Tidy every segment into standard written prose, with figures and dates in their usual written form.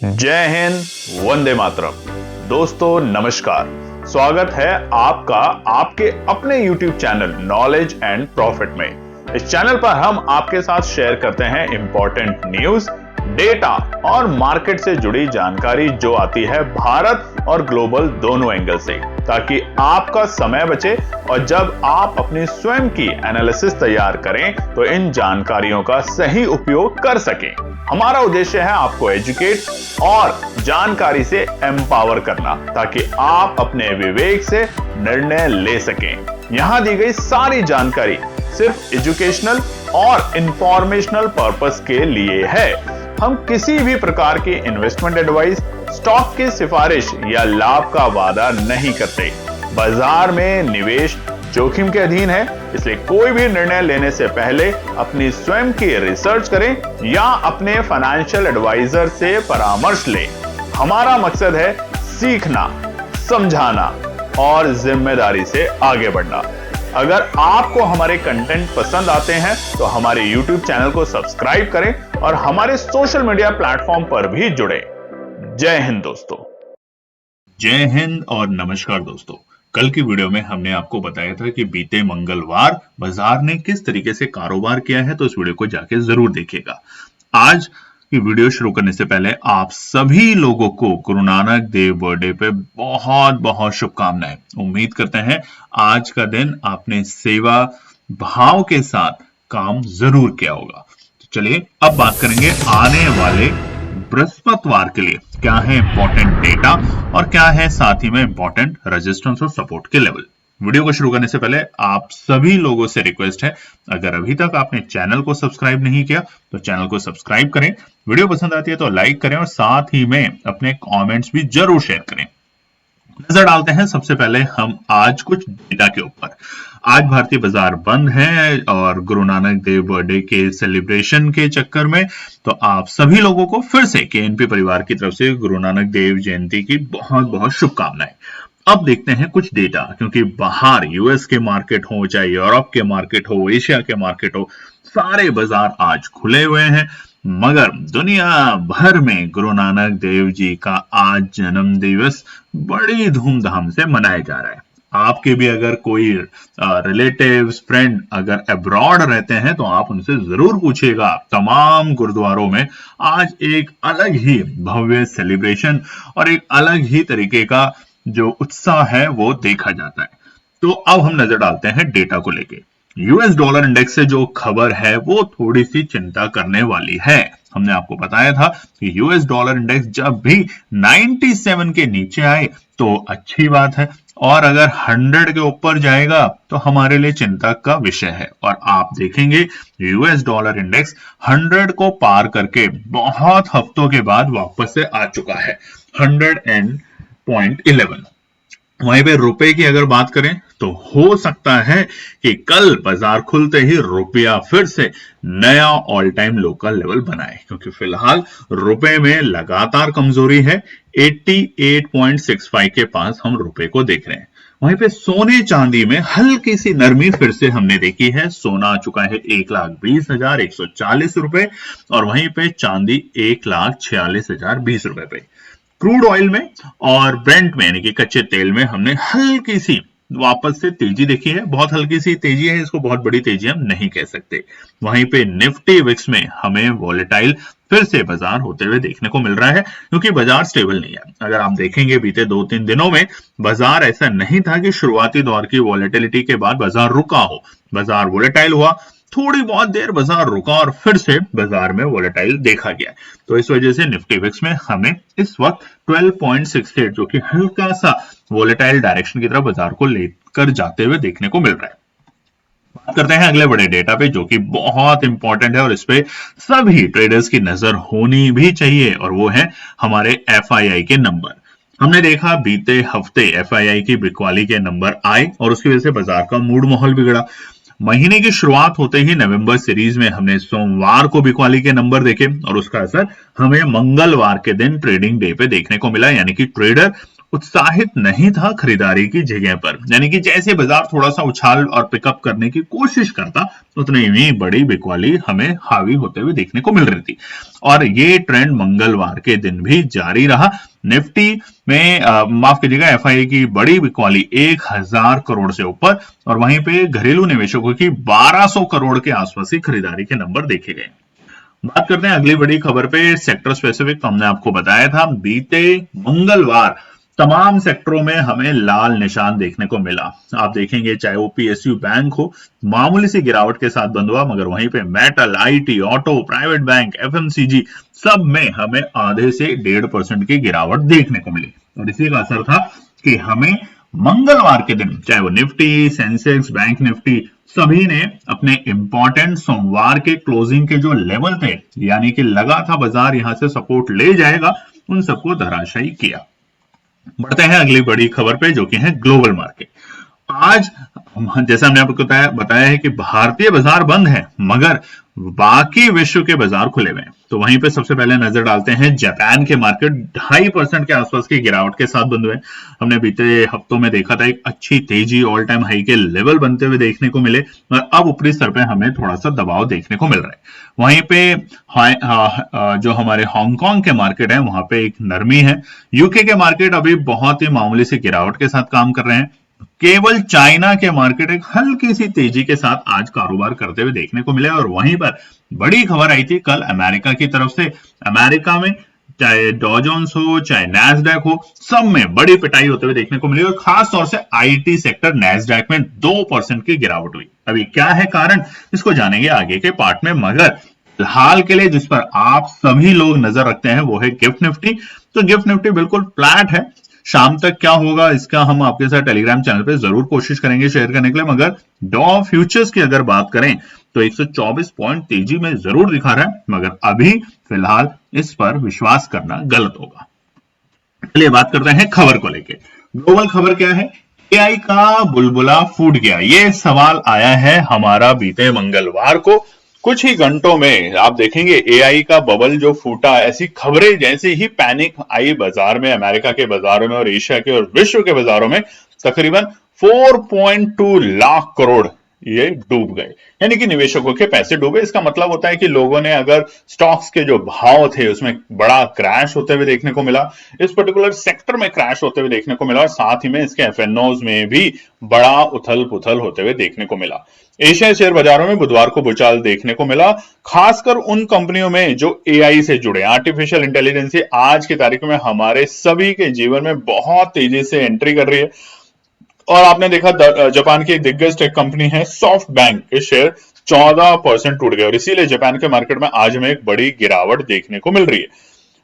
जय हिंद, वंदे मातरम। दोस्तों नमस्कार, स्वागत है आपका आपके अपने YouTube channel knowledge and profit में। इस चैनल पर हम आपके साथ शेयर करते हैं इंपॉर्टेंट न्यूज, डेटा और मार्केट से जुड़ी जानकारी जो आती है भारत और ग्लोबल दोनों एंगल से, ताकि आपका समय बचे और जब आप अपनी स्वयं की एनालिसिस तैयार करें तो इन जानकारियों का सही उपयोग कर सकें। हमारा उद्देश्य है आपको एजुकेट और जानकारी से एम्पावर करना, ताकि आप अपने विवेक से निर्णय ले सकें। यहां दी गई सारी जानकारी सिर्फ एजुकेशनल और इंफॉर्मेशनल पर्पस के लिए है। हम किसी भी प्रकार की इन्वेस्टमेंट एडवाइस, स्टॉक की सिफारिश या लाभ का वादा नहीं करते। बाजार में निवेश जोखिम के अधीन है, इसलिए कोई भी निर्णय लेने से पहले अपनी स्वयं की रिसर्च करें या अपने फाइनेंशियल एडवाइजर से परामर्श लें। हमारा मकसद है सीखना, समझाना और जिम्मेदारी से आगे बढ़ना। अगर आपको हमारे कंटेंट पसंद आते हैं तो हमारे YouTube चैनल को सब्सक्राइब करें और हमारे सोशल मीडिया प्लेटफॉर्म पर भी जुड़े। जय हिंद दोस्तों। जय हिंद और नमस्कार दोस्तों। कल की वीडियो में हमने आपको बताया था कि बीते मंगलवार बाजार ने किस तरीके से कारोबार किया है, तो इस वीडियो को जाके जरूर देखिएगा। आज की वीडियो शुरू करने से पहले आप सभी लोगों को गुरु नानक देव बर्थडे पे बहुत बहुत शुभकामनाएं। उम्मीद करते हैं आज का दिन आपने सेवा भाव के साथ काम जरूर किया होगा। तो चलिए अब बात करेंगे आने वाले बृहस्पतिवार के लिए क्या है इंपॉर्टेंट डेटा और क्या है साथ ही में इंपॉर्टेंट रेजिस्टेंस और सपोर्ट के लेवल। वीडियो को शुरू करने से पहले आप सभी लोगों से रिक्वेस्ट है, अगर अभी तक आपने चैनल को सब्सक्राइब नहीं किया तो चैनल को सब्सक्राइब करें, वीडियो पसंद आती है तो लाइक करें और साथ ही में अपने कमेंट्स भी जरूर शेयर करें। नजर डालते हैं सबसे पहले हम आज कुछ डेटा के ऊपर। आज भारतीय बाजार बंद है और गुरु नानक देव बर्थडे के सेलिब्रेशन के चक्कर में तो आप सभी लोगों को फिर से केएनपी परिवार की तरफ से गुरु नानक देव जयंती की बहुत बहुत शुभकामनाएं। अब देखते हैं कुछ डेटा, क्योंकि बाहर यूएस के मार्केट हो, चाहे यूरोप के मार्केट हो, एशिया के मार्केट हो, सारे बाजार आज खुले हुए हैं। मगर दुनिया भर में गुरु नानक देव जी का आज जन्म दिवस बड़ी धूमधाम से मनाया जा रहा है। आपके भी अगर कोई रिलेटिव्स, फ्रेंड अगर अब्रॉड रहते हैं तो आप उनसे जरूर पूछिएगा। तमाम गुरुद्वारों में आज एक अलग ही भव्य सेलिब्रेशन और एक अलग ही तरीके का जो उत्साह है वो देखा जाता है। तो अब हम नजर डालते हैं डेटा को लेके। यूएस डॉलर इंडेक्स से जो खबर है वो थोड़ी सी चिंता करने वाली है। हमने आपको बताया था कि यूएस डॉलर इंडेक्स जब भी 97 के नीचे आए तो अच्छी बात है, और अगर 100 के ऊपर जाएगा तो हमारे लिए चिंता का विषय है। और आप देखेंगे यूएस डॉलर इंडेक्स 100 को पार करके बहुत हफ्तों के बाद वापस से आ चुका है 100.11। वहीं पे रुपए की अगर बात करें तो हो सकता है कि कल बाजार खुलते ही रुपया फिर से नया ऑल टाइम लोकल लेवल बनाए, क्योंकि फिलहाल रुपए में लगातार कमजोरी है। 88.65 के पास हम रुपए को देख रहे हैं। वहीं पे सोने चांदी में हल्की सी नरमी फिर से हमने देखी है। सोना आ चुका है 1,20,140 रुपए और वहीं पे चांदी 1,46,020 रुपए पे। क्रूड ऑयल में और ब्रेंट में यानी कि कच्चे तेल में हमने हल्की सी वापस से तेजी देखी है। बहुत हल्की सी तेजी है, इसको बहुत बड़ी तेजी हम नहीं कह सकते। वहीं पे निफ्टी विक्स में हमें वॉलेटाइल फिर से बाजार होते हुए देखने को मिल रहा है, क्योंकि बाजार स्टेबल नहीं है। अगर आप देखेंगे बीते 2-3 दिनों में बाजार ऐसा नहीं था कि शुरुआती दौर की वॉलेटिलिटी के बाद बाजार रुका हो। बाजार वॉलेटाइल हुआ, थोड़ी बहुत देर बाजार रुका और फिर से बाजार में वॉलेटाइल देखा गया। तो इस वजह से निफ्टी विक्स में हमें इस वक्त 12.68 जो कि हल्का सा वॉलेटाइल डायरेक्शन की तरफ बाजार को लेकर जाते हुए देखने को मिल रहा है। बात करते हैं अगले बड़े डेटा पे जो कि बहुत इंपॉर्टेंट है और इस पे सभी ट्रेडर्स की नजर होनी भी चाहिए, और वो है हमारे एफआईआई के नंबर। हमने देखा बीते हफ्ते एफआईआई की बिकवाली के नंबर आए और उसकी वजह से बाजार का मूड माहौल बिगड़ा। महीने की शुरुआत होते ही नवंबर सीरीज में हमने सोमवार को बिकवाली के नंबर देखे और उसका असर हमें मंगलवार के दिन ट्रेडिंग डे पे देखने को मिला, यानी कि ट्रेडर उत्साहित नहीं था खरीदारी की जगह पर, यानी कि जैसे बाजार थोड़ा सा उछाल और पिकअप करने की कोशिश करता, उतनी ही बड़ी बिकवाली हमें हावी होते हुए देखने को मिल रही थी। और ये ट्रेंड मंगलवार के दिन भी जारी रहा। निफ्टी में माफ कीजिएगा, एफआईआई की बड़ी बिकवाली 1000 करोड़ से ऊपर, और वहीं पे घरेलू निवेशकों की 1200 करोड़ के आसपास की खरीदारी के नंबर देखे गए। बात करते हैं अगली बड़ी खबर पे, सेक्टर स्पेसिफिक। तो हमने आपको बताया था बीते मंगलवार तमाम सेक्टरों में हमें लाल निशान देखने को मिला। आप देखेंगे चाहे वो पीएसयू बैंक हो, मामूली सी गिरावट के साथ बंद हुआ, मगर वहीं पे metal, IT, auto, private bank, FMCG सब में हमें आधे से 1.5% की गिरावट देखने को मिली। और इसी का असर था कि हमें मंगलवार के दिन चाहे वो निफ्टी, सेंसेक्स, बैंक निफ्टी सभी ने अपने इंपॉर्टेंट सोमवार के क्लोजिंग के जो लेवल थे, यानी कि लगा था बाजार यहां से सपोर्ट ले जाएगा, उन सबको धराशायी किया। बढ़ते हैं अगली बड़ी खबर पे, जो कि है ग्लोबल मार्केट। आज जैसा हमने आपको बताया है कि भारतीय बाजार बंद है, मगर बाकी विश्व के बाजार खुले हुए हैं। तो वहीं पे सबसे पहले नजर डालते हैं जापान के मार्केट 2.5% के आसपास की गिरावट के साथ बंद हुए। हमने बीते हफ्तों में देखा था एक अच्छी तेजी, ऑल टाइम हाई के लेवल बनते हुए देखने को मिले, और अब ऊपरी स्तर पे हमें थोड़ा सा दबाव देखने को मिल रहा है। वहीं पे जो हमारे हांगकांग के मार्केट है, वहां पे एक नरमी है। यूके के मार्केट अभी बहुत ही मामूली सी गिरावट के साथ काम कर रहे हैं। केवल चाइना के मार्केट एक हल्की सी तेजी के साथ आज कारोबार करते हुए देखने को मिले। और वहीं पर बड़ी खबर आई थी कल अमेरिका की तरफ से। अमेरिका में चाहे डॉ जोन्स हो, चाहे नैस्डैक हो, सब में बड़ी पिटाई होते हुए देखने को मिली, और खास तौर से आईटी सेक्टर नैस्डैक में 2% की गिरावट हुई। अभी क्या है कारण, इसको जानेंगे आगे के पार्ट में, मगर फिलहाल के लिए जिस पर आप सभी लोग नजर रखते हैं वो है गिफ्ट निफ्टी। तो गिफ्ट निफ्टी बिल्कुल फ्लैट है। शाम तक क्या होगा इसका हम आपके साथ टेलीग्राम चैनल पे जरूर कोशिश करेंगे शेयर करने के लिए, मगर डॉ फ्यूचर्स की अगर बात करें तो 124 पॉइंट तेजी में जरूर दिखा रहा है, मगर अभी फिलहाल इस पर विश्वास करना गलत होगा। चलिए बात करते हैं खबर को लेके। ग्लोबल खबर क्या है, एआई का बुलबुला फूट गया, ये सवाल आया है हमारा बीते मंगलवार को। कुछ ही घंटों में आप देखेंगे एआई का बबल जो फूटा, ऐसी खबरें जैसे ही पैनिक आई बाजार में, अमेरिका के बाजारों में और एशिया के और विश्व के बाजारों में, तकरीबन 4.2 लाख करोड़ ये डूब गए, यानी कि निवेशकों के पैसे डूबे। इसका मतलब होता है कि लोगों ने अगर स्टॉक्स के जो भाव थे उसमें बड़ा क्रैश होते हुए देखने को मिला, इस पर्टिकुलर सेक्टर में क्रैश होते हुए देखने को मिला, और साथ ही में इसके एफएनओज में भी बड़ा उथल पुथल होते हुए देखने को मिला। एशियाई शेयर बाजारों में बुधवार को भूचाल देखने को मिला, खासकर उन कंपनियों में जो एआई से जुड़े। आर्टिफिशियल इंटेलिजेंस आज की तारीख में हमारे सभी के जीवन में बहुत तेजी से एंट्री कर रही है। और आपने देखा जापान की एक दिग्गज टेक कंपनी है सॉफ्ट बैंक के शेयर 14% टूट गए, और इसीलिए जापान के मार्केट में आज हमें एक बड़ी गिरावट देखने को मिल रही है,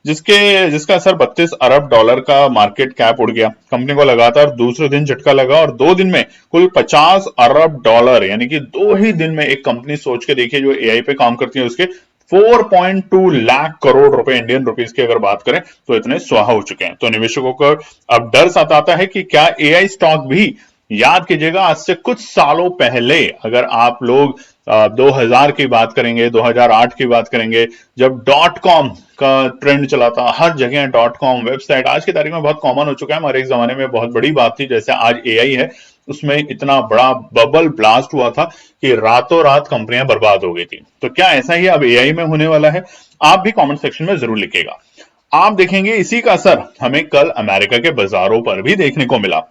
जिसका असर $32 अरब का मार्केट कैप उड़ गया। कंपनी को लगातार दूसरे दिन झटका लगा, और 2 दिन में कुल $50 अरब, यानी कि 2 ही दिन में एक कंपनी, सोच के देखिए, जो एआई पे काम करती है, उसके 4.2 लाख करोड़ रुपए इंडियन रुपीस की अगर बात करें तो इतने स्वाहा हो चुके हैं। तो निवेशकों को अब डर सताता है कि क्या एआई स्टॉक भी, याद कीजिएगा आज से कुछ सालों पहले अगर आप लोग 2000 की बात करेंगे, 2008 की बात करेंगे, जब .com का ट्रेंड चला था, हर जगह .com वेबसाइट आज की तारीख में बहुत कॉमन हो चुका है, हमारे एक जमाने में बहुत बड़ी बात थी। जैसे आज एआई है, उसमें इतना बड़ा बबल ब्लास्ट हुआ था कि रातों रात कंपनियां बर्बाद हो गई थी। तो क्या ऐसा ही अब एआई में होने वाला है? आप भी कमेंट सेक्शन में जरूर लिखिएगा। आप देखेंगे इसी का असर हमें कल अमेरिका के बाजारों पर भी देखने को मिला।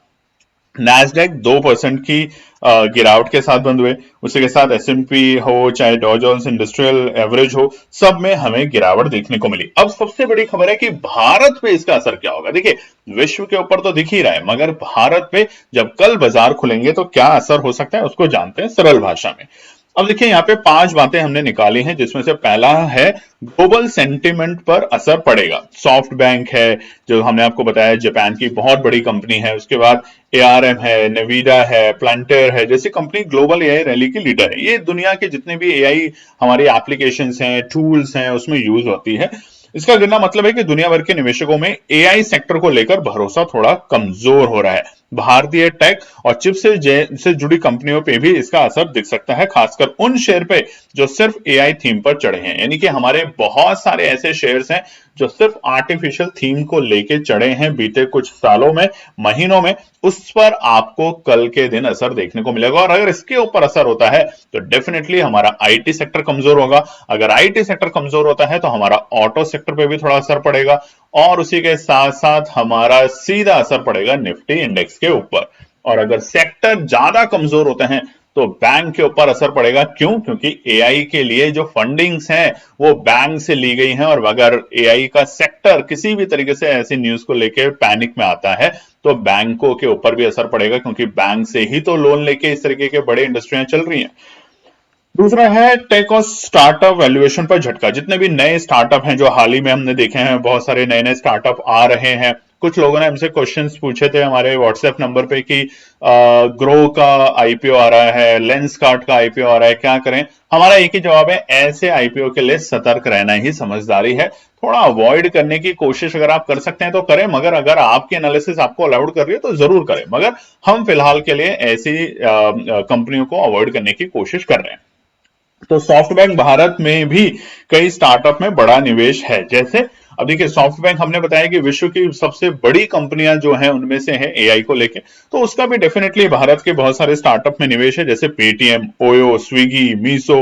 नैस्डैक 2% की गिरावट के साथ बंद हुए, उसी के साथ एसएनपी हो, चाहे डॉ जोन्स इंडस्ट्रियल एवरेज हो, सब में हमें गिरावट देखने को मिली। अब सबसे बड़ी खबर है कि भारत पे इसका असर क्या होगा। देखिए, विश्व के ऊपर तो दिख ही रहा है, मगर भारत पे जब कल बाजार खुलेंगे तो क्या असर हो सकता है, उसको जानते हैं सरल भाषा में। अब देखिए, यहाँ पे 5 बातें हमने निकाली हैं, जिसमें से पहला है ग्लोबल सेंटिमेंट पर असर पड़ेगा। सॉफ्ट बैंक है, जो हमने आपको बताया जापान की बहुत बड़ी कंपनी है, उसके बाद ARM है, नेविडा है, प्लांटर है, जैसी कंपनी ग्लोबल एआई रैली की लीडर है। ये दुनिया के जितने भी एआई हमारी एप्लीकेशंस हैं, टूल्स हैं, उसमें यूज होती है। इसका गिरना मतलब है कि दुनिया भर के निवेशकों में एआई सेक्टर को लेकर भरोसा थोड़ा कमजोर हो रहा है। भारतीय टेक और चिप से जुड़ी कंपनियों पे भी इसका असर दिख सकता है, खासकर उन शेयर पे जो सिर्फ एआई थीम पर चढ़े हैं। यानी कि हमारे बहुत सारे ऐसे शेयर्स हैं जो सिर्फ आर्टिफिशियल थीम को लेके चढ़े हैं बीते कुछ सालों में, महीनों में, उस पर आपको कल के दिन असर देखने को मिलेगा। और अगर इसके ऊपर असर होता है तो डेफिनेटली हमारा आईटी सेक्टर कमजोर होगा। अगर आईटी सेक्टर कमजोर होता है तो हमारा ऑटो सेक्टर पे भी थोड़ा असर पड़ेगा, और उसी के साथ साथ हमारा सीधा असर पड़ेगा निफ्टी इंडेक्स के ऊपर। और अगर सेक्टर ज्यादा कमजोर होते हैं तो बैंक के ऊपर असर पड़ेगा। क्यों? क्योंकि एआई के लिए जो फंडिंग्स हैं वो बैंक से ली गई हैं, और अगर एआई का सेक्टर किसी भी तरीके से ऐसी न्यूज को लेकर पैनिक में आता है तो बैंकों के ऊपर भी असर पड़ेगा, क्योंकि बैंक से ही तो लोन लेके इस तरीके के बड़े इंडस्ट्रियां चल रही हैं। दूसरा है टेक और स्टार्टअप वैल्यूएशन पर झटका। जितने भी नए स्टार्टअप हैं जो हाल ही में हमने देखे हैं, बहुत सारे नए नए स्टार्टअप आ रहे हैं। कुछ लोगों ने हमसे क्वेश्चंस पूछे थे हमारे व्हाट्सएप नंबर पे कि ग्रो का आईपीओ आ रहा है, लेंसकार्ट का आईपीओ आ रहा है, क्या करें? हमारा एक ही जवाब है, ऐसे आईपीओ के लिए सतर्क रहना ही समझदारी है। थोड़ा अवॉइड करने की कोशिश अगर आप कर सकते हैं तो करें, मगर अगर आपकी एनालिसिस आपको अलाउड कर रही है तो जरूर करें। मगर हम फिलहाल के लिए ऐसी कंपनियों को अवॉइड करने की कोशिश कर रहे हैं। तो सॉफ्टबैंक भारत में भी कई स्टार्टअप में बड़ा निवेश है। जैसे अब देखिए, सॉफ्टबैंक हमने बताया कि विश्व की सबसे बड़ी कंपनियां जो हैं उनमें से है एआई को लेके, तो उसका भी डेफिनेटली भारत के बहुत सारे स्टार्टअप में निवेश है, जैसे पेटीएम, ओयो, स्विगी, मीसो,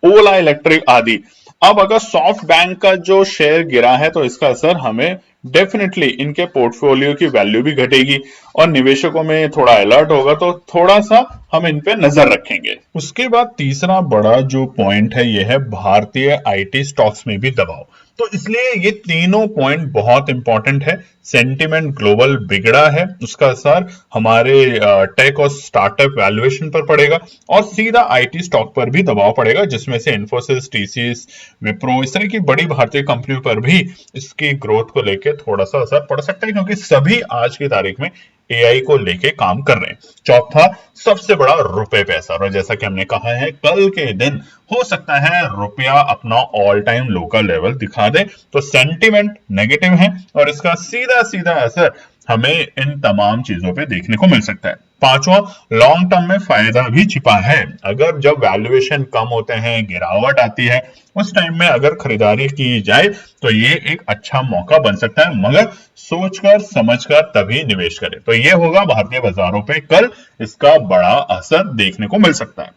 ओला इलेक्ट्रिक आदि। अब अगर सॉफ्ट बैंक का जो शेयर गिरा है तो इसका असर हमें डेफिनेटली इनके पोर्टफोलियो की वैल्यू भी घटेगी और निवेशकों में थोड़ा अलर्ट होगा, तो थोड़ा सा हम इन पे नजर रखेंगे। उसके बाद तीसरा बड़ा जो पॉइंट है यह है भारतीय आईटी स्टॉक्स में भी दबाव। तो इसलिए ये तीनों पॉइंट बहुत इंपॉर्टेंट है। सेंटिमेंट ग्लोबल बिगड़ा है, उसका असर हमारे टेक और स्टार्टअप वैल्यूएशन पर पड़ेगा और सीधा आईटी स्टॉक पर भी दबाव पड़ेगा, जिसमें से इन्फोसिस, टीसीएस, विप्रो, इस तरह की बड़ी भारतीय कंपनियों पर भी इसकी ग्रोथ को लेकर थोड़ा सा असर पड़ सकता है, क्योंकि सभी आज की तारीख में एआई को लेके काम कर रहे हैं। चौथा सबसे बड़ा रुपए पे असर, और जैसा कि हमने कहा है कल के दिन हो सकता है रुपया अपना ऑल टाइम लो का लेवल दिखा दे, तो सेंटिमेंट नेगेटिव है और इसका सीधा सीधा असर हमें इन तमाम चीजों पे देखने को मिल सकता है। पांचवा, लॉन्ग टर्म में फायदा भी छिपा है। अगर जब वैल्यूएशन कम होते हैं, गिरावट आती है, उस टाइम में अगर खरीदारी की जाए तो ये एक अच्छा मौका बन सकता है, मगर सोचकर समझकर तभी निवेश करें। तो ये होगा भारतीय बाजारों पे कल इसका बड़ा असर देखने को मिल सकता है।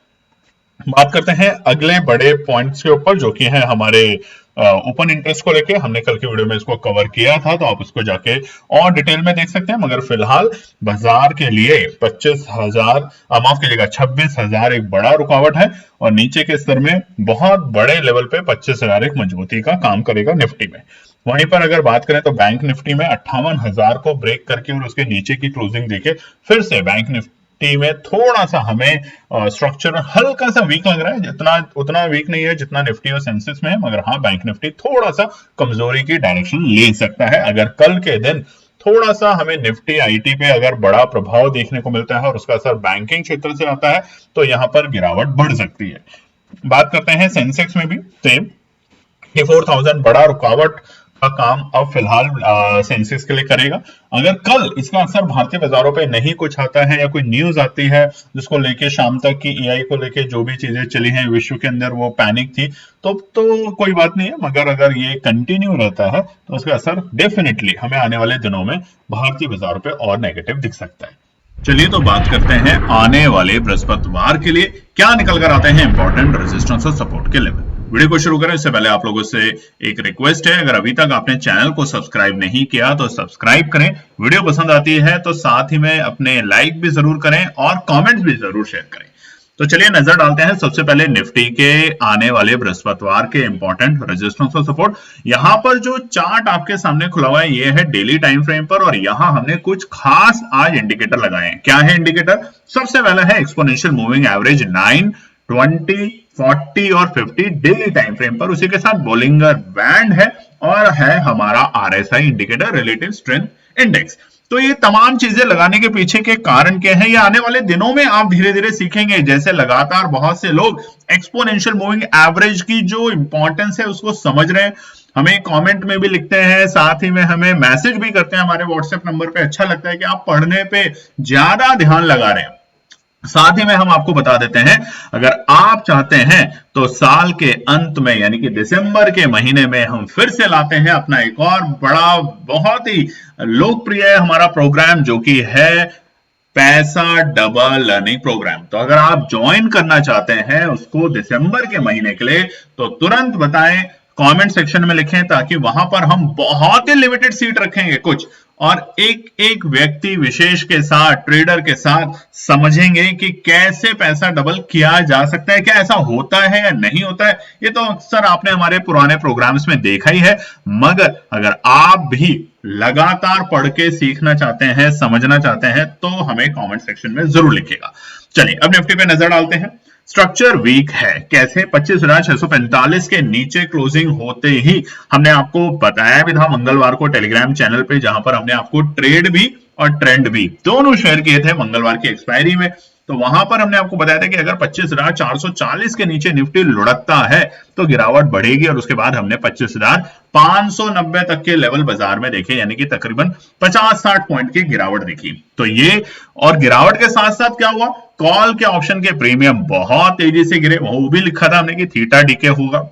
बात करते हैं अगले बड़े पॉइंट्स के ऊपर, जो कि है हमारे ओपन इंटरेस्ट को लेके। हमने कल की वीडियो में इसको कवर किया था, तो आप उसको जाके और डिटेल में देख सकते हैं। मगर फिलहाल बाजार के लिए 25,000, माफ कीजिएगा 26,000 एक बड़ा रुकावट है और नीचे के स्तर में बहुत बड़े लेवल पे 25,000 एक मजबूती का काम करेगा निफ्टी में। वहीं पर अगर बात करें तो बैंक निफ्टी में 58,000 को ब्रेक करके और उसके नीचे की क्लोजिंग देके फिर से बैंक निफ्टी में थोड़ा सा हमें स्ट्रक्चर हल्का सा वीक लग रहा है। जितना उतना वीक नहीं है जितना निफ्टी और सेंसेक्स में है, मगर हाँ बैंक निफ्टी थोड़ा सा कमजोरी की डायरेक्शन ले सकता है। अगर कल के दिन थोड़ा सा हमें निफ्टी आईटी पे अगर बड़ा प्रभाव देखने को मिलता है और उसका असर बैंकिंग क्षेत्र से आता है तो यहां पर गिरावट बढ़ सकती है। बात करते हैं सेंसेक्स में भी सेम 4,000 बड़ा रुकावट का काम अब फिलहाल सेंसेक्स के लिए करेगा। अगर कल इसका असर भारतीय बाजारों पे नहीं कुछ आता है या कोई न्यूज आती है जिसको लेके शाम तक की एआई को लेके जो भी चीजें चली हैं विश्व के अंदर वो पैनिक थी, तो कोई बात नहीं है। मगर अगर ये कंटिन्यू रहता है तो उसका असर डेफिनेटली हमें आने वाले दिनों में भारतीय बाजारों पे और नेगेटिव दिख सकता है। चलिए तो बात करते हैं आने वाले बृहस्पतिवार के लिए क्या निकल कर आते हैं इंपॉर्टेंट रेजिस्टेंस और सपोर्ट के लेवल। वीडियो को शुरू करें इससे पहले आप लोगों से एक रिक्वेस्ट है, अगर अभी तक आपने चैनल को सब्सक्राइब नहीं किया तो सब्सक्राइब करें। वीडियो पसंद आती है तो साथ ही में अपने लाइक भी जरूर करें और कमेंट्स भी जरूर शेयर करें। तो चलिए नजर डालते हैं सबसे पहले निफ्टी के आने वाले बृहस्पतिवार के इंपॉर्टेंट रेजिस्टेंस और सपोर्ट। यहां पर जो चार्ट आपके सामने खुला हुआ है ये है डेली टाइम फ्रेम पर, और यहां हमने कुछ खास आज इंडिकेटर लगाए हैं। क्या है इंडिकेटर? सबसे पहला है एक्सपोनेंशियल मूविंग एवरेज 9, 20, 40 और 50 डेली टाइम फ्रेम पर। उसी के साथ बोलिंगर बैंड है और है हमारा RSI indicator, relative strength index. तो ये तमाम चीजें लगाने के पीछे के कारण क्या है, ये आने वाले दिनों में आप धीरे धीरे सीखेंगे। जैसे लगातार बहुत से लोग एक्सपोनेंशियल मूविंग एवरेज की जो इंपॉर्टेंस है उसको समझ रहे हैं, हमें कमेंट में भी लिखते हैं, साथ ही में हमें मैसेज भी करते हैं हमारे व्हाट्सएप नंबर पे। अच्छा लगता है कि आप पढ़ने पे ज्यादा ध्यान लगा रहे हैं। साथ ही में हम आपको बता देते हैं, अगर आप चाहते हैं तो साल के अंत में यानी कि दिसंबर के महीने में हम फिर से लाते हैं अपना एक और बड़ा बहुत ही लोकप्रिय हमारा प्रोग्राम, जो कि है पैसा डबल लर्निंग प्रोग्राम। तो अगर आप ज्वाइन करना चाहते हैं उसको दिसंबर के महीने के लिए, तो तुरंत बताएं, कमेंट सेक्शन में लिखें, ताकि वहां पर हम बहुत ही लिमिटेड सीट रखेंगे कुछ, और एक एक व्यक्ति विशेष के साथ, ट्रेडर के साथ समझेंगे कि कैसे पैसा डबल किया जा सकता है, क्या ऐसा होता है या नहीं होता है। ये तो अक्सर आपने हमारे पुराने प्रोग्राम्स में देखा ही है, मगर अगर आप भी लगातार पढ़ के सीखना चाहते हैं, समझना चाहते हैं, तो हमें कमेंट सेक्शन में जरूर लिखिएगा। चलिए अब निफ्टी पे नजर डालते हैं। स्ट्रक्चर वीक है। कैसे? 25,645 के नीचे क्लोजिंग होते ही हमने आपको बताया भी था मंगलवार को टेलीग्राम चैनल पे, जहां पर हमने आपको ट्रेड भी और ट्रेंड भी दोनों शेयर किए थे मंगलवार की एक्सपायरी में। तो वहां पर हमने आपको बताया था कि अगर 25,440 के नीचे निफ्टी लुढ़कता है तो गिरावट बढ़ेगी, और उसके बाद हमने 25,590 तक के लेवल बाजार में देखे, यानी कि तकरीबन 50-60 पॉइंट की गिरावट देखी। तो ये, और गिरावट के साथ साथ क्या हुआ, कॉल के ऑप्शन के प्रीमियम बहुत तेजी से गिरे। वो भी लिखा था हमने कि थीटा डीके होगा,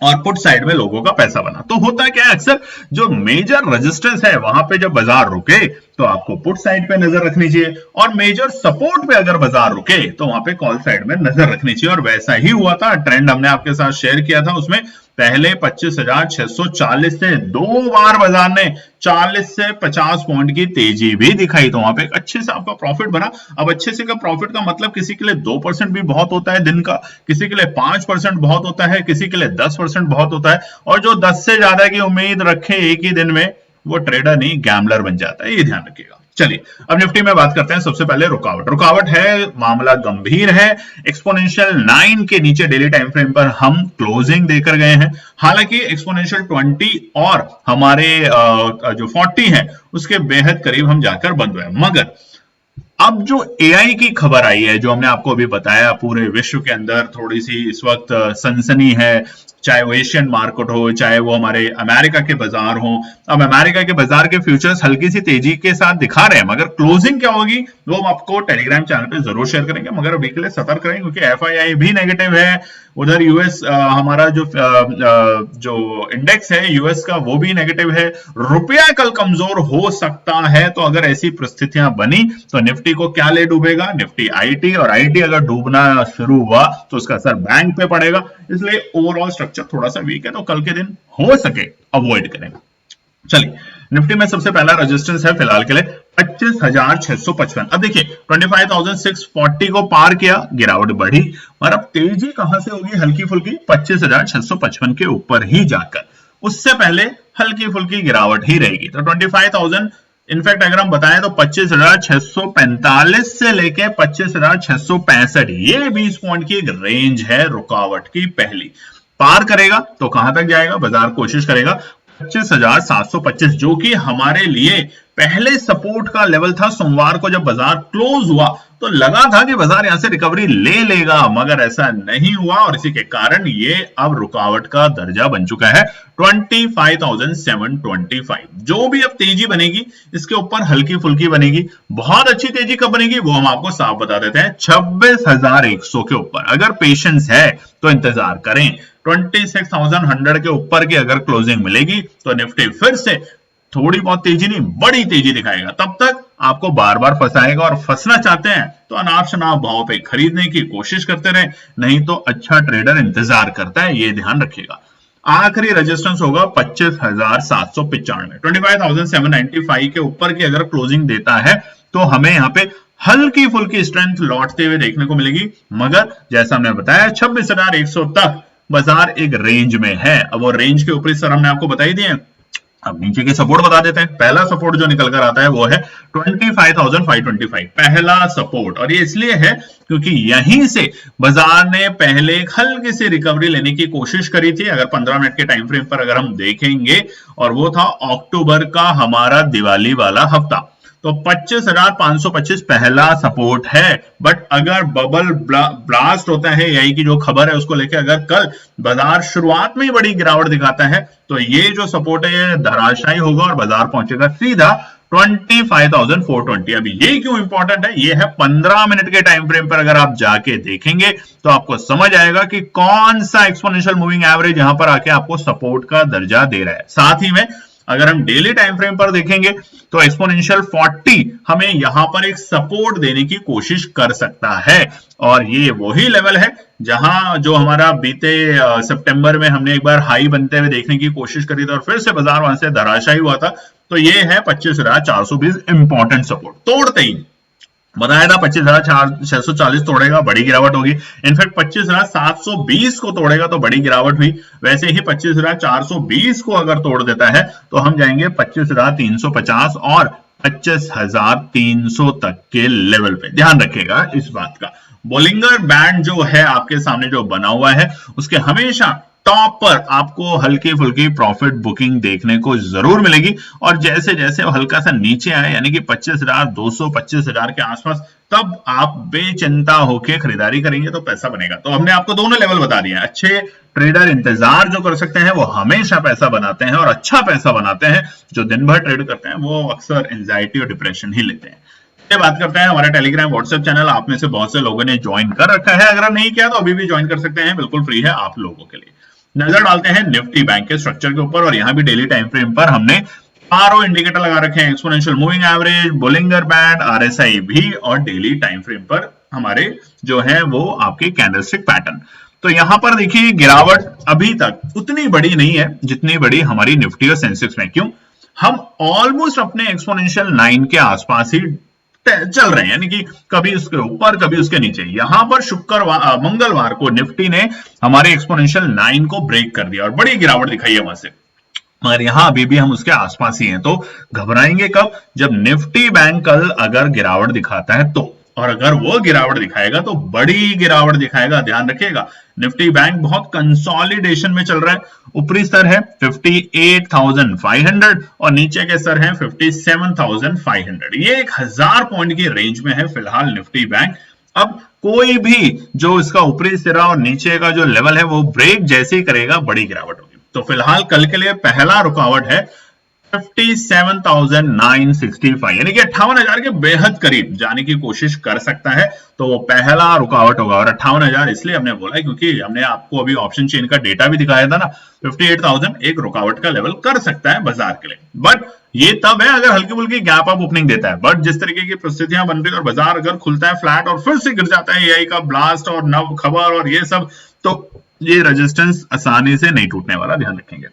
और पुट साइड में लोगों का पैसा बना। तो होता क्या है, अक्सर जो मेजर रेजिस्टेंस है वहां पे जब बाजार रुके तो आपको पुट साइड पे नजर रखनी चाहिए, और मेजर सपोर्ट पे अगर बाजार रुके तो वहां पे कॉल साइड में नजर रखनी चाहिए। और वैसा ही हुआ था। ट्रेंड हमने आपके साथ शेयर किया था, उसमें पहले 25,640 से दो बार बाजार ने 40 से 50 पॉइंट की तेजी भी दिखाई, तो वहां पे अच्छे से आपका प्रॉफिट बना। अब अच्छे से का प्रॉफिट का मतलब किसी के लिए 2% भी बहुत होता है दिन का, किसी के लिए 5% बहुत होता है, किसी के लिए 10% बहुत होता है, और जो 10 से ज्यादा की उम्मीद रखे एक ही दिन में, वो ट्रेडर नहीं गैम्बलर बन जाता है, ये ध्यान रखिएगा। चलिए अब निफ्टी में बात करते हैं। सबसे पहले रुकावट है, मामला गंभीर है। एक्सपोनेंशियल 9 के नीचे डेली टाइम फ्रेम पर हम क्लोजिंग देकर गए हैं। हालांकि एक्सपोनेंशियल 20 और हमारे जो 40 है उसके बेहद करीब हम जाकर बंद हुए, मगर अब जो एआई की खबर आई है, जो हमने आपको अभी बताया, पूरे विश्व के अंदर थोड़ी सी इस वक्त सनसनी है, चाहे वो एशियन मार्केट हो, चाहे वो हमारे अमेरिका के बाजार हो। अब अमेरिका के बाजार के फ्यूचर्स हल्की सी तेजी के साथ दिखा रहे हैं, मगर क्लोजिंग क्या होगी वो हम आपको टेलीग्राम चैनल पे जरूर शेयर करेंगे। मगर अभी के लिए सतर्क रहें, क्योंकि एफआईआई भी नेगेटिव है, उधर यूएस हमारा जो इंडेक्स है यूएस का वो भी नेगेटिव है, रुपया कल कमजोर हो सकता है। तो अगर ऐसी परिस्थितियां बनी तो निफ्टी को क्या ले डूबेगा? निफ्टी आईटी, और आईटी अगर डूबना शुरू हुआ तो उसका असर बैंक पे पड़ेगा। इसलिए ओवरऑल स्ट्रक्चर थोड़ा सा वीक है, तो कल के दिन हो सके अवॉइड करें। चलिए निफ्टी में सबसे पहला रेजिस्टेंस है फिलहाल के लिए 25,655। अब देखिए 25,640 को पार किया, गिरावट बढ़ी, और अब तेजी कहां से होगी? हल्की फुल्की 25,655 के ऊपर ही जाकर। उससे पहले हल्की फुल्की गिरावट ही रहेगी। तो 25,000, इनफैक्ट अगर हम बताएं तो 25,645 से लेके 25,665, ये 20 पॉइंट की एक रेंज है रुकावट की पहली। पार करेगा तो कहां तक जाएगा? बाजार कोशिश करेगा 25,725, जो कि हमारे लिए पहले सपोर्ट का लेवल था। सोमवार को जब बाजार क्लोज हुआ तो लगा था कि बाजार यहां से रिकवरी ले लेगा, मगर ऐसा नहीं हुआ, और इसी के कारण ये अब रुकावट का दर्जा बन चुका है 25,725। जो भी अब तेजी बनेगी इसके ऊपर हल्की फुल्की बनेगी। बहुत अच्छी तेजी कब बनेगी वो हम आपको साफ बता देते हैं, 26,100 के ऊपर। अगर पेशेंस है तो इंतजार करें। 26,100 के ऊपर की अगर क्लोजिंग मिलेगी तो निफ्टी फिर से थोड़ी बहुत तेजी नहीं, बड़ी तेजी दिखाएगा। तब तक आपको बार बार फंसाएगा, और फंसना चाहते हैं तो अनाप शनाप भाव पे खरीदने की कोशिश करते रहे, नहीं तो अच्छा ट्रेडर इंतजार करता है, ये ध्यान रखिएगा। आखिरी रेजिस्टेंस होगा 25,795। 25,795 के ऊपर की अगर क्लोजिंग देता है तो हमें यहाँ पे हल्की फुल्की स्ट्रेंथ लौटते हुए देखने को मिलेगी, मगर जैसा हमने बताया 26,100 तक बाजार एक रेंज में है। अब वो रेंज के ऊपरी सर हमने आपको बताई दिए। अब नीचे के सपोर्ट बता देते हैं। पहला सपोर्ट जो निकल कर आता है वो है 25,525, पहला सपोर्ट, और ये इसलिए है क्योंकि यहीं से बाजार ने पहले एक हल्की सी रिकवरी लेने की कोशिश करी थी। अगर 15 मिनट के टाइम फ्रेम पर अगर हम देखेंगे, और वो था अक्टूबर का हमारा दिवाली वाला हफ्ता। तो 25,525 पहला सपोर्ट है। बट अगर बबल ब्लास्ट होता है एआई की जो खबर है उसको लेके, अगर कल बाजार शुरुआत में ही बड़ी गिरावट दिखाता है तो ये जो सपोर्ट है ये धराशायी होगा और बाजार पहुंचेगा सीधा 25,420। अभी ये क्यों इंपॉर्टेंट है, ये है 15 मिनट के टाइम फ्रेम पर अगर आप जाके देखेंगे तो आपको समझ आएगा कि कौन सा एक्सपोनेंशियल मूविंग एवरेज यहां पर आके आपको सपोर्ट का दर्जा दे रहा है। साथ ही में अगर हम डेली टाइम फ्रेम पर देखेंगे तो एक्सपोनेंशियल 40 हमें यहां पर एक सपोर्ट देने की कोशिश कर सकता है, और ये वही लेवल है जहां जो हमारा बीते सितंबर में हमने एक बार हाई बनते हुए देखने की कोशिश करी थी और फिर से बाजार वहां से धराशायी हुआ था। तो ये है 25,420 इंपॉर्टेंट सपोर्ट। तोड़ते ही बताया था 25,640 तोड़ेगा बड़ी गिरावट होगी, इनफैक्ट 25,720 को तोड़ेगा तो बड़ी गिरावट हुई। वैसे ही 25,420 को अगर तोड़ देता है तो हम जाएंगे 25,350 और 25,300 तक के लेवल पे। ध्यान रखिएगा इस बात का। बोलिंगर बैंड जो है आपके सामने जो बना हुआ है उसके हमेशा टॉप पर आपको हल्की फुल्की प्रॉफिट बुकिंग देखने को जरूर मिलेगी, और जैसे जैसे वो हल्का सा नीचे आए यानी कि 25,200 25,000 के आसपास, तब आप बेचिंता होके खरीदारी करेंगे तो पैसा बनेगा। तो हमने आपको दोनों लेवल बता दिए। अच्छे ट्रेडर इंतजार जो कर सकते हैं वो हमेशा पैसा बनाते हैं, और अच्छा पैसा बनाते हैं जो दिन भर ट्रेड करते हैं वो अक्सर एंजाइटी और डिप्रेशन ही लेते हैं। बात करते हैं हमारा टेलीग्राम व्हाट्सएप चैनल, आप में से बहुत से लोगों ने ज्वाइन कर रखा है, अगर नहीं किया तो अभी भी ज्वाइन कर सकते हैं, बिल्कुल फ्री है आप लोगों के लिए। नजर डालते हैं निफ्टी बैंक के स्ट्रक्चर के ऊपर, और यहां भी डेली टाइम फ्रेम पर हमने आरओ इंडिकेटर लगा रखे हैं, exponential moving average, Bollinger band, RSI भी, और डेली टाइम फ्रेम पर हमारे जो है वो आपके कैंडलस्टिक पैटर्न। तो यहां पर देखिए गिरावट अभी तक उतनी बड़ी नहीं है जितनी बड़ी हमारी निफ्टी और सेंसेक्स में। क्यों? हम ऑलमोस्ट अपने एक्सपोनेंशियल 9 के आसपास ही चल रहे हैं, यानी कि कभी उसके ऊपर कभी उसके नीचे। यहां पर मंगलवार को निफ्टी ने हमारे एक्सपोनेंशियल 9 को ब्रेक कर दिया और बड़ी गिरावट दिखाई है वहां से, मगर यहां अभी भी हम उसके आसपास ही हैं। तो घबराएंगे कब? जब निफ्टी बैंक कल अगर गिरावट दिखाता है तो, और अगर वो गिरावट दिखाएगा तो बड़ी गिरावट दिखाएगा। ध्यान रखिएगा निफ्टी बैंक बहुत कंसोलिडेशन में चल रहा है। ऊपरी स्तर है 58,500 और नीचे के स्तर है 57,500। ये 1000 पॉइंट की रेंज में है फिलहाल निफ्टी बैंक। अब कोई भी जो इसका ऊपरी सिरा और नीचे का जो लेवल है वो ब्रेक जैसे ही करेगा बड़ी गिरावट होगी। तो फिलहाल कल के लिए पहला रुकावट है 57,965, यानी कि 58,000 के बेहद करीब जाने की कोशिश कर सकता है। तो वो पहला रुकावट होगा, और 58,000 इसलिए हमने बोला है क्योंकि हमने आपको अभी ऑप्शन चेन का डेटा भी दिखाया था ना, 58,000 एक रुकावट का लेवल कर सकता है बाजार के लिए। बट ये तब है अगर हल्की फुल्की गैप अप ओपनिंग देता है। बट जिस तरीके की परिस्थितियां बन रही है और बाजार अगर खुलता है फ्लैट और फिर से गिर जाता है एआई का ब्लास्ट और नव खबर और ये सब, तो ये रेजिस्टेंस आसानी से नहीं टूटने वाला, ध्यान रखेंगे।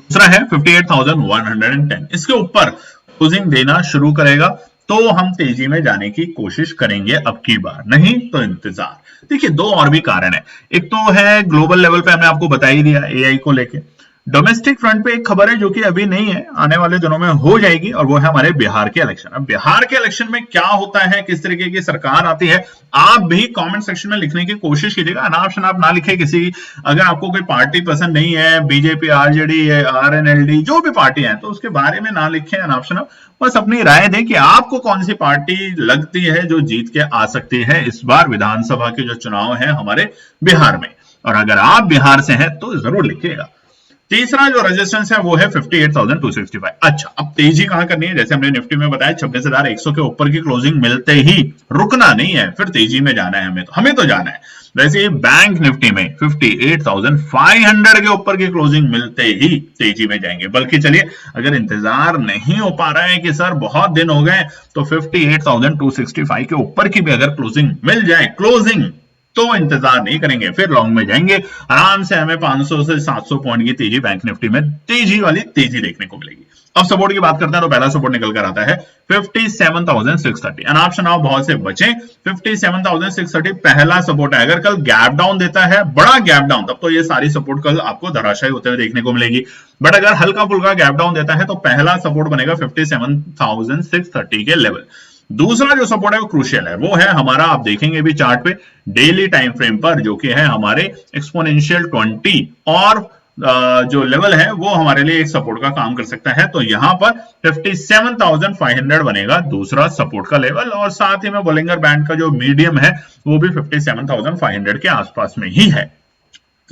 दूसरा है 58,110, इसके ऊपर क्लोजिंग देना शुरू करेगा तो हम तेजी में जाने की कोशिश करेंगे अब की बार, नहीं तो इंतजार। देखिए दो और भी कारण है। एक तो है ग्लोबल लेवल पे हमने आपको बता ही दिया एआई को लेके। डोमेस्टिक फ्रंट पे एक खबर है जो कि अभी नहीं है, आने वाले दिनों में हो जाएगी, और वो है हमारे बिहार के इलेक्शन। अब बिहार के इलेक्शन में क्या होता है, किस तरीके की सरकार आती है, आप भी कमेंट सेक्शन में लिखने की कोशिश कीजिएगा। अनाप शनाप ना लिखे किसी, अगर आपको कोई पार्टी पसंद नहीं है, बीजेपी, आरजेडी, आरएनएलडी जो भी पार्टी है, तो उसके बारे में ना लिखें अनाप शनाप, बस अपनी राय दें कि आपको कौन सी पार्टी लगती है जो जीत के आ सकती है इस बार विधानसभा के जो चुनाव है हमारे बिहार में। और अगर आप बिहार से हैं तो जरूर लिखिएगा। तीसरा जो रेजिस्टेंस है वो है 58,265। अच्छा, अब तेजी कहां करनी है? जैसे हमने निफ्टी में बताया 26,100 के ऊपर की क्लोजिंग मिलते ही रुकना नहीं है, फिर तेजी में जाना है हमें तो जाना है। वैसे ही बैंक निफ्टी में 58,500 के ऊपर की क्लोजिंग मिलते ही तेजी में जाएंगे। बल्कि चलिए अगर इंतजार नहीं हो पा रहा है कि सर बहुत दिन हो गए, तो 58,265 के ऊपर की भी अगर क्लोजिंग मिल जाए, क्लोजिंग, तो इंतजार नहीं करेंगे, फिर लॉन्ग में जाएंगे आराम से। हमें 500 से 700 पॉइंट की तेजी बैंक निफ्टी में तेजी वाली तेजी देखने को मिलेगी। अब सपोर्ट की बात करते हैं तो पहला सपोर्ट निकल कर आता है 57,630। अनाप शनाप बहुत से बचे, 57,630 पहला सपोर्ट है। अगर कल गैप डाउन देता है, बड़ा गैप डाउन, तब तो ये सारी सपोर्ट कल आपको धराशायी होते हुए देखने को मिलेगी। बट अगर हल्का फुल्का गैप डाउन देता है तो पहला सपोर्ट बनेगा 57,630 के लेवल। दूसरा जो सपोर्ट है वो क्रूशियल है, वो है हमारा, आप देखेंगे भी चार्ट पे, डेली टाइम फ्रेम पर, जो कि है हमारे एक्सपोनेंशियल 20 और जो लेवल है वो हमारे लिए एक सपोर्ट का काम कर सकता है। तो यहां पर 57,500 बनेगा दूसरा सपोर्ट का लेवल, और साथ ही में बोलिंगर बैंड का जो मीडियम है वो भी 57,500 के आसपास में ही है।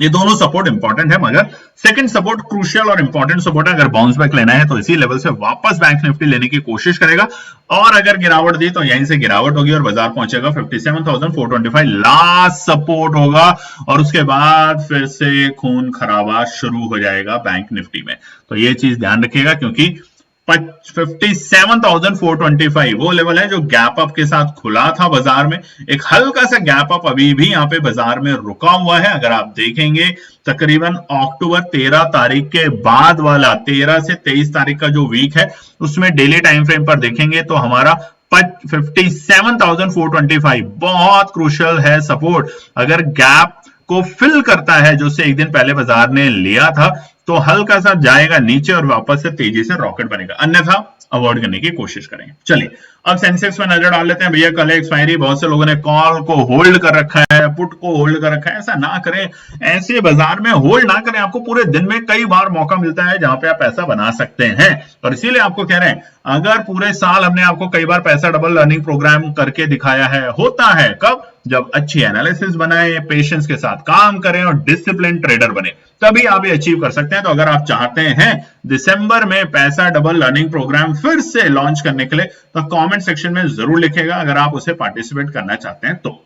ये दोनों सपोर्ट इंपॉर्टेंट है, मगर सेकंड सपोर्ट क्रूशियल और इंपॉर्टेंट सपोर्ट है। अगर बाउंस बैक लेना है तो इसी लेवल से वापस बैंक निफ्टी लेने की कोशिश करेगा, और अगर गिरावट दी तो यहीं से गिरावट होगी और बाजार पहुंचेगा 57,425 लास्ट सपोर्ट होगा, और उसके बाद फिर से खून खराबा शुरू हो जाएगा बैंक निफ्टी में। तो ये चीज ध्यान रखिएगा, क्योंकि 57,425 वो लेवल है जो गैप अप के साथ खुला था बाजार में। एक हल्का सा गैप अप अभी भी यहाँ पे बाजार में रुका हुआ है। अगर आप देखेंगे तकरीबन अक्टूबर 13 तारीख के बाद वाला 13 से 23 तारीख का जो वीक है उसमें डेली टाइम फ्रेम पर देखेंगे तो हमारा 57,425 बहुत क्रूशियल है सपोर्ट। अगर गैप को फिल करता है जो से एक दिन पहले बाजार ने लिया था तो हल्का सा जाएगा नीचे और वापस से तेजी से रॉकेट बनेगा, अन्यथा अवॉइड करने की कोशिश करेंगे। चलिए अब सेंसेक्स में नजर डाल लेते हैं। भैया कल एक्सपायरी, बहुत से लोगों ने कॉल को होल्ड कर रखा है, पुट को होल्ड कर रखा है। ऐसा ना करें, ऐसे बाजार में होल्ड ना करें। आपको पूरे दिन में कई बार मौका मिलता है जहां पे आप पैसा बना सकते हैं, और इसीलिए आपको कह रहे हैं अगर पूरे साल हमने आपको कई बार पैसा डबल लर्निंग प्रोग्राम करके दिखाया है, होता है कब, जब अच्छी एनालिसिस बनाए, पेशेंस के साथ काम करें और डिसिप्लिन ट्रेडर बने, तभी आप ये अचीव कर सकते हैं। तो अगर आप चाहते हैं दिसंबर में पैसा डबल लर्निंग प्रोग्राम फिर से लॉन्च करने के लिए तो कमेंट सेक्शन में जरूर लिखिएगा अगर आप उसे पार्टिसिपेट करना चाहते हैं तो।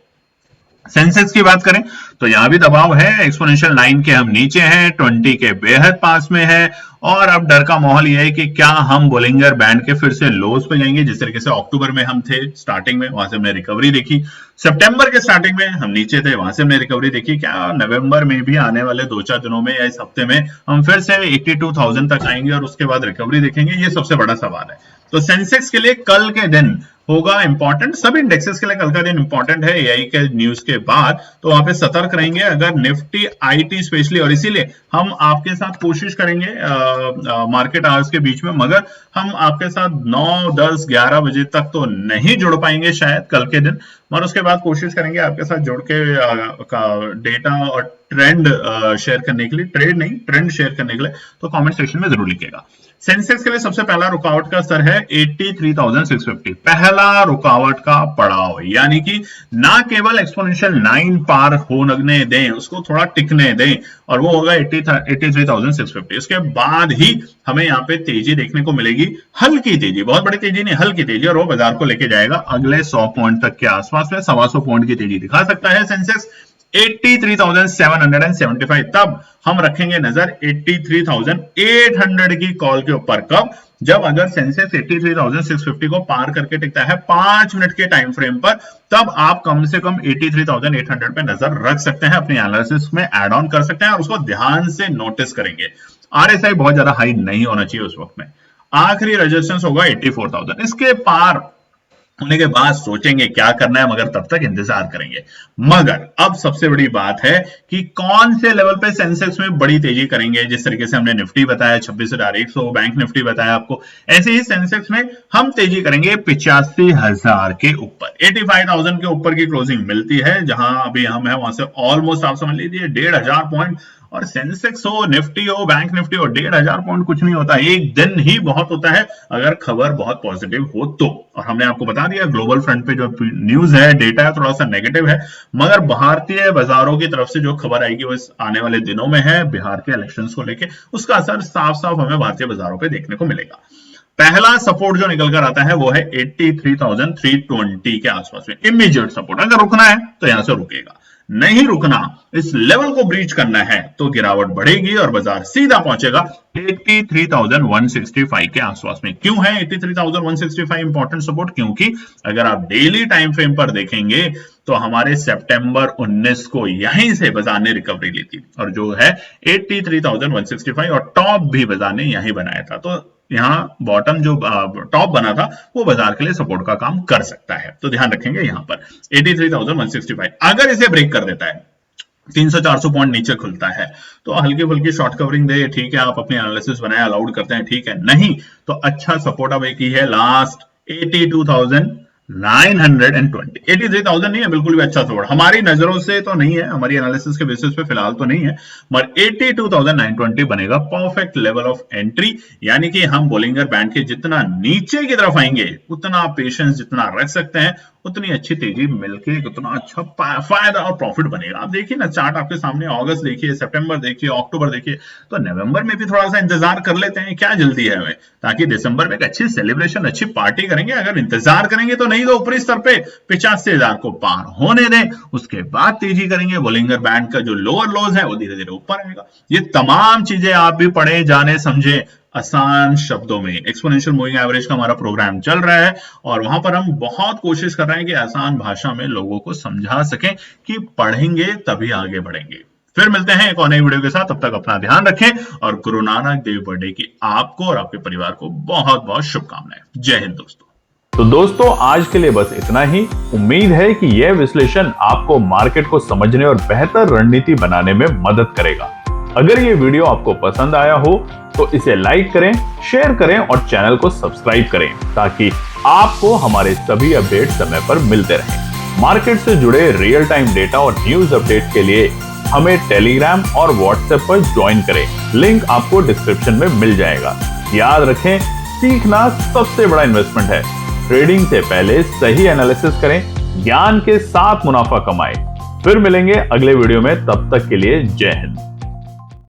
सेंसेक्स की बात करें तो यहां भी दबाव है, एक्सपोनेंशियल 9 के हम नीचे हैं, 20 के बेहद पास में है, और अब डर का माहौल यह है कि क्या हम बोलिंगर बैंड के फिर से लोस पे जाएंगे। जिस तरीके से अक्टूबर में हम थे स्टार्टिंग में, वहां से हमने रिकवरी देखी, सितंबर के स्टार्टिंग में हम नीचे थे, वहां से हमने रिकवरी देखी। क्या नवंबर में भी आने वाले 2-4 दिनों में या इस हफ्ते में हम फिर से 82,000 तक आएंगे और उसके बाद रिकवरी देखेंगे, ये सबसे बड़ा सवाल है। तो सेंसेक्स के लिए कल के दिन होगा इंपॉर्टेंट, सभी इंडेक्सेस के लिए कल का दिन इंपॉर्टेंट है एआई के न्यूज के बाद, तो वहां पे सतर्क रहेंगे अगर निफ्टी आईटी स्पेशली, और इसीलिए हम आपके साथ कोशिश करेंगे मार्केट आवर्स के बीच में, मगर हम आपके साथ 9, 10, 11 बजे तक तो नहीं जुड़ पाएंगे शायद कल के दिन, मगर उसके बाद कोशिश करेंगे आपके साथ जुड़ के डेटा और ट्रेंड शेयर करने के लिए, ट्रेड नहीं ट्रेंड शेयर करने के लिए, तो कमेंट सेक्शन में जरूर लिखिएगा। सेंसेक्स के लिए सबसे पहला रुकावट का स्तर है 83,650, पहला रुकावट का पड़ाव, यानी कि ना केवल एक्सपोनेंशियल 9 पार होने दें, उसको थोड़ा टिकने दें, और वो होगा 83,650। इसके बाद ही हमें यहाँ पे तेजी देखने को मिलेगी, हल्की तेजी, बहुत बड़ी तेजी नहीं, हल्की तेजी, और वो बाजार को लेके जाएगा अगले 100 पॉइंट तक के आसपास में, 125 पॉइंट की तेजी दिखा सकता है सेंसेक्स। 83,775, तब हम रखेंगे नजर 83,800 की कॉल के ऊपर। कब? जब अगर सेंसेक्स 83,650 को पार करके टिकता है 5 मिनट के टाइम फ्रेम पर, तब आप कम से कम 83,800 पे नजर रख सकते हैं, अपनी एनालिसिस में ऐड ऑन कर सकते हैं, और उसको ध्यान से नोटिस करेंगे। आरएसआई बहुत ज्यादा हाई नहीं होना चाहिए उस वक्त में। आखिरी रेजिस्टेंस होगा 84,000, इसके पार होने के बाद सोचेंगे क्या करना है, मगर तब तक इंतजार करेंगे। मगर अब सबसे बड़ी बात है कि कौन से लेवल पे सेंसेक्स में बड़ी तेजी करेंगे। जिस तरीके से हमने निफ्टी बताया 26,100, बैंक निफ्टी बताया आपको, ऐसे ही सेंसेक्स में हम तेजी करेंगे 85,000 के ऊपर। 85,000 के ऊपर की क्लोजिंग मिलती है, जहां अभी हम है वहां से ऑलमोस्ट आप समझ लीजिए 1,500 पॉइंट, और सेंसेक्स हो, निफ्टी हो, बैंक निफ्टी हो, 1,500 पॉइंट कुछ नहीं होता, एक दिन ही बहुत होता है अगर खबर बहुत पॉजिटिव हो तो। और हमने आपको बता दिया ग्लोबल फ्रंट पे जो न्यूज है, डेटा है, थोड़ा सा नेगेटिव है, मगर भारतीय बाजारों की तरफ से जो खबर आएगी वो इस आने वाले दिनों में है, बिहार के इलेक्शंस को लेके, उसका असर साफ साफ हमें भारतीय बाजारों पे देखने को मिलेगा। पहला सपोर्ट जो निकल कर आता है वो है 83,320 के आसपास में, इमीडिएट सपोर्ट। अगर रुकना है तो यहां से रुकेगा, नहीं रुकना, इस लेवल को ब्रीच करना है तो गिरावट बढ़ेगी और बाजार सीधा पहुंचेगा 83,165 के आसपास में। क्यों है 83,165 इंपॉर्टेंट सपोर्ट? क्योंकि अगर आप डेली टाइम फ्रेम पर देखेंगे तो हमारे सितंबर 19 को यहीं से बाजार ने रिकवरी ली थी, और जो है 83,165, और टॉप भी बाजार ने यहीं बनाया था। तो यहाँ बॉटम जो टॉप बना था वो बाजार के लिए सपोर्ट का काम कर सकता है, तो ध्यान रखेंगे यहां पर 83,165। अगर इसे ब्रेक कर देता है, 300-400 पॉइंट नीचे खुलता है, तो हल्की फुल्की शॉर्ट कवरिंग दे, ठीक है, आप अपनी एनालिसिस बनाए, अलाउड करते हैं, ठीक है, नहीं तो अच्छा सपोर्ट अब एक ही है लास्ट 82,000 920 83,000 नहीं है बिल्कुल भी, अच्छा सपोर्ट हमारी नजरों से तो नहीं है, हमारी एनालिसिस के बेसिस पे फिलहाल तो नहीं है, बट 82,920 बनेगा परफेक्ट लेवल ऑफ एंट्री। यानी कि हम बोलिंगर बैंड के जितना नीचे की तरफ आएंगे उतना पेशेंस जितना रख सकते हैं, उतनी अच्छी तेजी मिलके उतना अच्छा फायदा और प्रॉफिट बनेगा। आप देखिए ना चार्ट आपके सामने, अगस्त देखिए, सितंबर देखिए, अक्टूबर देखिए, तो नवंबर में भी थोड़ा सा इंतजार कर लेते हैं, क्या जल्दी है हमें, ताकि दिसंबर में एक अच्छी सेलिब्रेशन अच्छी पार्टी करेंगे। अगर इंतजार करेंगे तो नहीं, तो ऊपरी स्तर पे 85,000 को पार होने दें, उसके बाद तेजी करेंगे। बोलिंगर बैंड का जो लोअर लोज है वो धीरे धीरे ऊपर आएगा। ये तमाम चीजें आप भी पढ़े जाने समझे आसान शब्दों में। एक्सपोनेंशियल मूविंग एवरेज का हमारा प्रोग्राम चल रहा है और वहां पर हम बहुत कोशिश कर रहे हैं कि आसान भाषा में लोगों को समझा सकें कि पढ़ेंगे तभी आगे बढ़ेंगे। फिर मिलते हैं एक और नई वीडियो के साथ, तब तक अपना ध्यान रखें और गुरु नानक देव बर्थडे की आपको और आपके परिवार को बहुत बहुत शुभकामनाएं। जय हिंद दोस्तों। तो दोस्तों आज के लिए बस इतना ही। उम्मीद है कि यह विश्लेषण आपको मार्केट को समझने और बेहतर रणनीति बनाने में मदद करेगा। अगर ये वीडियो आपको पसंद आया हो तो इसे लाइक करें, शेयर करें और चैनल को सब्सक्राइब करें ताकि आपको हमारे सभी अपडेट समय पर मिलते रहें। मार्केट से जुड़े रियल टाइम डेटा और न्यूज अपडेट के लिए हमें टेलीग्राम और व्हाट्सएप पर ज्वाइन करें, लिंक आपको डिस्क्रिप्शन में मिल जाएगा। याद रखें, सीखना सबसे बड़ा इन्वेस्टमेंट है। ट्रेडिंग से पहले सही एनालिसिस करें, ज्ञान के साथ मुनाफा कमाएं। फिर मिलेंगे अगले वीडियो में, तब तक के लिए जय हिंद।